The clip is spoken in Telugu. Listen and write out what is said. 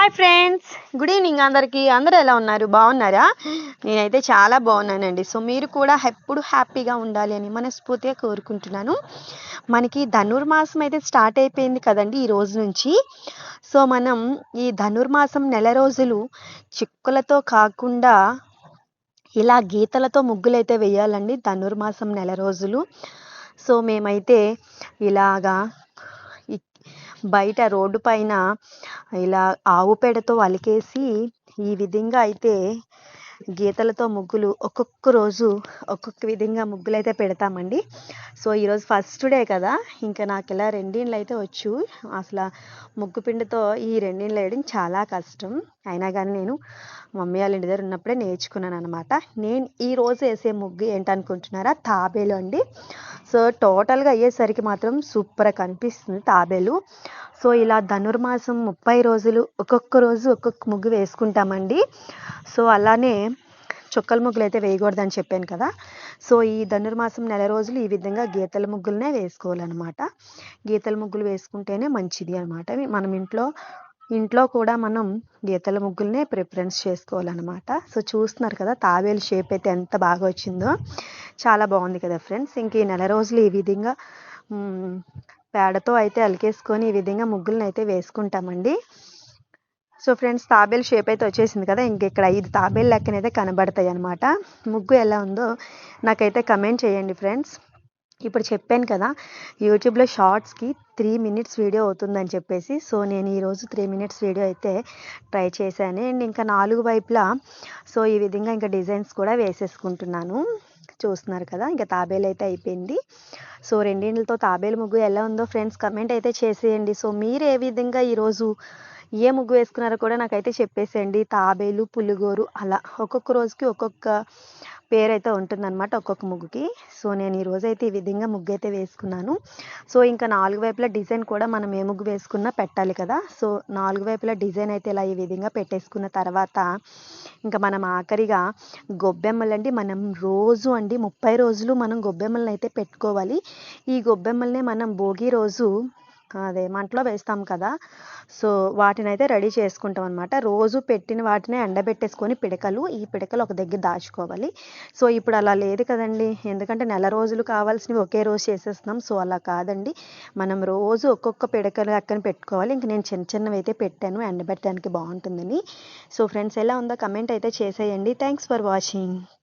హాయ్ ఫ్రెండ్స్, గుడ్ ఈవినింగ్ అందరికీ. అందరూ ఎలా ఉన్నారు? బాగున్నారా? నేనైతే చాలా బాగున్నానండి. సో మీరు కూడా ఎప్పుడు హ్యాపీగా ఉండాలి అని మనస్ఫూర్తిగా కోరుకుంటున్నాను. మనకి ధనుర్మాసం అయితే స్టార్ట్ అయిపోయింది కదండి ఈ రోజు నుంచి. సో మనం ఈ ధనుర్మాసం నెల రోజులు చిక్కులతో కాకుండా ఇలా గీతలతో ముగ్గులైతే వేయాలండి ధనుర్మాసం నెల రోజులు. సో మేమైతే ఇలాగా బయట రోడ్డు పైన ఇలా ఆవు పేడతో అలికేసి ఈ విధంగా అయితే గీతలతో ముగ్గులు ఒక్కొక్క రోజు ఒక్కొక్క విధంగా ముగ్గులు అయితే పెడతామండి. సో ఈరోజు ఫస్ట్ డే కదా, ఇంకా నాకు ఇలా రెండిండ్లు అయితే వచ్చు. అసలు ముగ్గు పిండితో ఈ రెండిండ్లు వేయడం చాలా కష్టం. అయినా కానీ నేను మమ్మీ వాళ్ళ ఇంటి దగ్గర ఉన్నప్పుడే నేర్చుకున్నాను అనమాట. నేను ఈ రోజు వేసే ముగ్గు ఏంటనుకుంటున్నారా? తాబేలు అండి. సో టోటల్గా అయ్యేసరికి మాత్రం సూపర్గా కనిపిస్తుంది తాబేలు. సో ఇలా ధనుర్మాసం 30 రోజులు ఒక్కొక్క రోజు ఒక్కొక్క ముగ్గు వేసుకుంటామండి. సో అలానే చుక్కల ముగ్గులు అయితే వేయకూడదని చెప్పాను కదా. సో ఈ ధనుర్మాసం నెల రోజులు ఈ విధంగా గీతల ముగ్గులనే వేసుకోవాలన్నమాట. గీతల ముగ్గులు వేసుకుంటేనే మంచిది అనమాట. మనం ఇంట్లో కూడా మనం గీతల ముగ్గులనే ప్రిఫరెన్స్ చేసుకోవాలన్నమాట. సో చూస్తున్నారు కదా తాబేలు షేప్ అయితే ఎంత బాగా వచ్చిందో, చాలా బాగుంది కదా ఫ్రెండ్స్. ఇంక ఈ నెల రోజులు ఈ విధంగా పేడతో అయితే అలికేసుకొని ఈ విధంగా ముగ్గులను అయితే వేసుకుంటామండి. సో ఫ్రెండ్స్ తాబేలు షేప్ అయితే వచ్చేసింది కదా. ఇంక ఇక్కడ 5 తాబేలు లెక్కనైతే కనబడతాయి అనమాట. ముగ్గు ఎలా ఉందో నాకైతే కమెంట్ చేయండి ఫ్రెండ్స్. ఇప్పుడు చెప్పాను కదా యూట్యూబ్లో షార్ట్స్కి 3 మినిట్స్ వీడియో అవుతుందని చెప్పేసి. సో నేను ఈరోజు 3 మినిట్స్ వీడియో అయితే ట్రై చేశాను. అండ్ ఇంకా 4 వైపులా సో ఈ విధంగా ఇంకా డిజైన్స్ కూడా వేసేసుకుంటున్నాను. చూస్తున్నారు కదా, ఇంకా తాబేలు అయితే అయిపోయింది. సో రెండింటితో తాబేలు ముగ్గు ఎలా ఉందో ఫ్రెండ్స్ కమెంట్ అయితే చేసేయండి. సో మీరు ఏ విధంగా ఈరోజు ఏ ముగ్గు వేసుకున్నారో కూడా నాకైతే చెప్పేసేయండి. తాబేలు, పులిగోరు అలా ఒక్కొక్క రోజుకి ఒక్కొక్క పేరైతే ఉంటుందన్నమాట ఒక్కొక్క ముగ్గుకి. సో నేను ఈరోజు అయితే ఈ విధంగా ముగ్గు అయితే వేసుకున్నాను. సో ఇంకా 4 వైపుల డిజైన్ కూడా మనం ఏ ముగ్గు వేసుకున్నా పెట్టాలి కదా. సో 4 వైపుల డిజైన్ అయితే ఇలా ఈ విధంగా పెట్టేసుకున్న తర్వాత ఇంకా మనం ఆఖరిగా గొబ్బెమ్మలండి. మనం రోజు అండి 30 రోజులు మనం గొబ్బెమ్మలను అయితే పెట్టుకోవాలి. ఈ గొబ్బెమ్మల్ని మనం భోగి రోజు అదే మంటలో వేస్తాం కదా. సో వాటిని అయితే రెడీ చేసుకుంటాం అనమాట. రోజు పెట్టిన వాటిని ఎండబెట్టేసుకొని ఈ పిడకలు ఒక దగ్గర దాచుకోవాలి. సో ఇప్పుడు అలా లేదు కదండి, ఎందుకంటే నెల రోజులు కావాల్సినవి ఒకే రోజు చేసేస్తున్నాం. సో అలా కాదండి, మనం రోజు ఒక్కొక్క పిడకలు అక్కన పెట్టుకోవాలి. ఇంక నేను చిన్న చిన్నవి అయితే పెట్టాను ఎండబెట్టడానికి బాగుంటుందని. సో ఫ్రెండ్స్ ఎలా ఉందో కమెంట్ అయితే చేసేయండి. Thanks for watching.